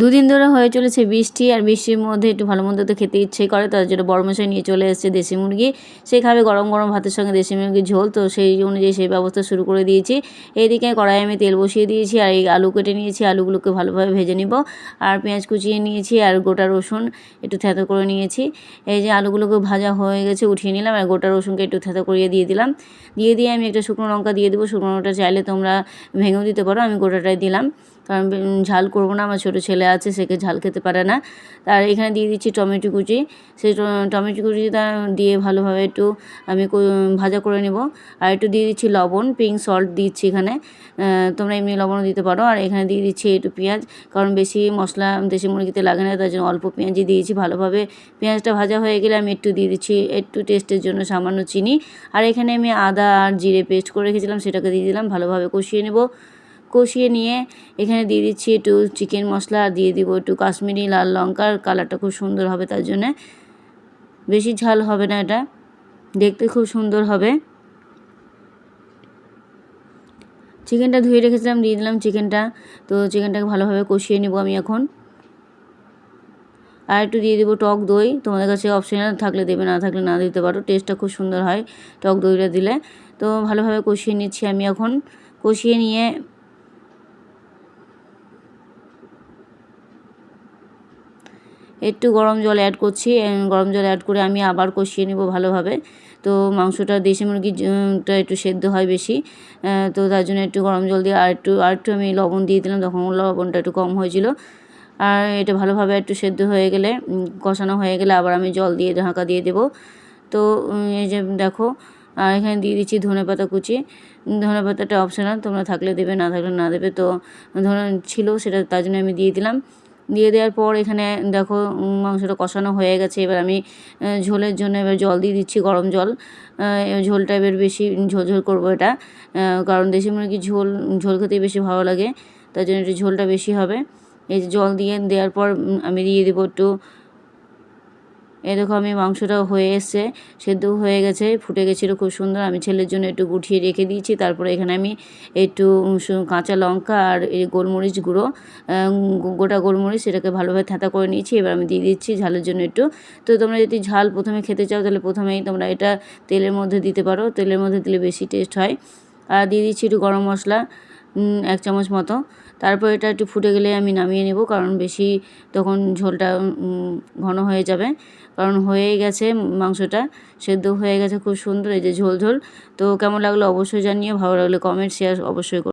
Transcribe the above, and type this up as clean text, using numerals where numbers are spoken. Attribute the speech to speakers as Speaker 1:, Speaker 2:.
Speaker 1: দুদিন ধরে হয়ে চলেছে বৃষ্টি, আর বৃষ্টির মধ্যে একটু ভালো মন্দ তো খেতে ইচ্ছে করে, তার জন্য বড়মশাই নিয়ে চলে এসেছে দেশি মুরগি। সে খাবে গরম গরম ভাতের সঙ্গে দেশি মুরগির ঝোল, তো সেই অনুযায়ী সেই ব্যবস্থা শুরু করে দিয়েছি। এইদিকে কড়াইয়ে আমি তেল বসিয়ে দিয়েছি, আর এই আলু কেটে নিয়েছি, আলুগুলোকে ভালোভাবে ভেজে নিব। আর পেঁয়াজ কুচিয়ে নিয়েছি, আর গোটা রসুন একটু থেঁতো করে নিয়েছি। এই যে আলুগুলোকে ভাজা হয়ে গেছে উঠিয়ে নিলাম, আর গোটা রসুনকে একটু থেঁতো করিয়ে দিয়ে দিলাম। দিয়ে আমি একটা শুকনো লঙ্কা দিয়ে দেবো। শুকনো লঙ্কাটা চাইলে তোমরা ভেঙেও দিতে পারো, আমি গোটাটাই দিলাম, কারণ ঝাল করবো না, আমার ছোটো ছেলে আছে, সেকে ঝাল খেতে পারে না। আর এখানে দিয়ে দিচ্ছি টমেটো কুচি। সেই টমেটো কুচিটা দিয়ে ভালোভাবে একটু আমি ভাজা করে নেব। আর একটু দিয়ে দিচ্ছি লবণ, পিঙ্ক সল্ট দিচ্ছি এখানে, তোমরা এমনি লবণও দিতে পারো। আর এখানে দিয়ে দিচ্ছি একটু পেঁয়াজ, কারণ বেশি মশলা দেশি মুরগিতে লাগে না, তার জন্য অল্প পেঁয়াজই দিয়েছি। ভালোভাবে পেঁয়াজটা ভাজা হয়ে গেলে আমি একটু দিয়ে দিচ্ছি একটু টেস্টের জন্য সামান্য চিনি। আর এখানে আমি আদা আর জিরে পেস্ট করে রেখেছিলাম, সেটাকে দিয়ে দিলাম, ভালোভাবে কষিয়ে নেব। কষিয়ে নিয়ে এখানে দিয়ে দিচ্ছি একটু চিকেন মশলা, আর দিয়ে দিব একটু কাশ্মীরি লাল লঙ্কার, কালারটা খুব সুন্দর হবে, তার জন্যে বেশি ঝাল হবে না, এটা দেখতে খুব সুন্দর হবে। চিকেনটা ধুয়ে রেখেছিলাম, দিয়ে দিলাম চিকেনটা। তো চিকেনটাকে ভালোভাবে কষিয়ে নেব আমি এখন। আর একটু দিয়ে দেবো টক দই, তোমাদের কাছে অপশনাল থাকলে দেবে, না থাকলে না দিতে পারো, টেস্টটা খুব সুন্দর হয় টক দইটা দিলে। তো ভালোভাবে কষিয়ে নিচ্ছি আমি এখন। কষিয়ে নিয়ে একটু গরম জল অ্যাড করছি, গরম জল অ্যাড করে আমি আবার কষিয়ে নেব ভালোভাবে। তো মাংসটা দেশি মুরগিটা একটু সেদ্ধ হয় বেশি, তো তার জন্য একটু গরম জল দিয়ে আর একটু আমি লবণ দিয়ে দিলাম, তখন লবণটা একটু কম হয়েছিল। আর এটা ভালোভাবে একটু সেদ্ধ হয়ে গেলে, কষানো হয়ে গেলে আবার আমি জল দিয়ে ঢাকা দিয়ে দেবো। তো এই যে দেখো, আর এখানে দিয়ে দিচ্ছি ধনেপাতা কুচি। ধনেপাতাটা অপশনাল, তোমরা থাকলে দেবে, না থাকলে না দেবে। তো ধনে ছিল সেটা, তার জন্য আমি দিয়ে দিলাম। দিয়ে দেওয়ার পর এখানে দেখো মাংসটা কষানো হয়ে গেছে। এবার আমি ঝোলের জন্য এবার জল দিয়ে দিচ্ছি, গরম জল। ঝোলটা এবার বেশি ঝোল করবো এটা, কারণ দেশি মুরগির ঝোল খেতেই বেশি ভালো লাগে, তার জন্য একটু ঝোলটা বেশি হবে। এই যে জল দেওয়ার পর আমি দিয়ে দেবো একটু, এই দেখো আমি মাংসটাও হয়ে এসছে, সেদ্ধও হয়ে গেছে, ফুটে গেছিলো খুব সুন্দর। আমি ছেলের জন্য একটু গুটিয়ে রেখে দিয়েছি। তারপরে এখানে আমি একটু কাঁচা লঙ্কা আর এই গোলমরিচ গুঁড়ো, গোটা গোলমরিচ, সেটাকে ভালোভাবে থেঁতা করে নিয়েছি। এবার আমি দিয়ে দিচ্ছি ঝালের জন্য একটু। তো তোমরা যদি ঝাল প্রথমে খেতে চাও, তাহলে প্রথমেই তোমরা এটা তেলের মধ্যে দিতে পারো, তেলের মধ্যে দিলে বেশি টেস্ট হয়। আর দিয়ে দিচ্ছি একটু গরম মশলা 1 চামচ মতো। তারপর এটা একটু ফুটে গেলে আমি নামিয়ে নেব, কারণ বেশি তখন ঝোলটা ঘন হয়ে যাবে, কারণ হয়েই গেছে মাংসটা, সেদ্ধ হয়ে গেছে খুব সুন্দর, এই যে ঝোল ঝোল। তো কেমন লাগলো অবশ্যই জানিও, ভালো লাগলে কমেন্ট শেয়ার অবশ্যই করো।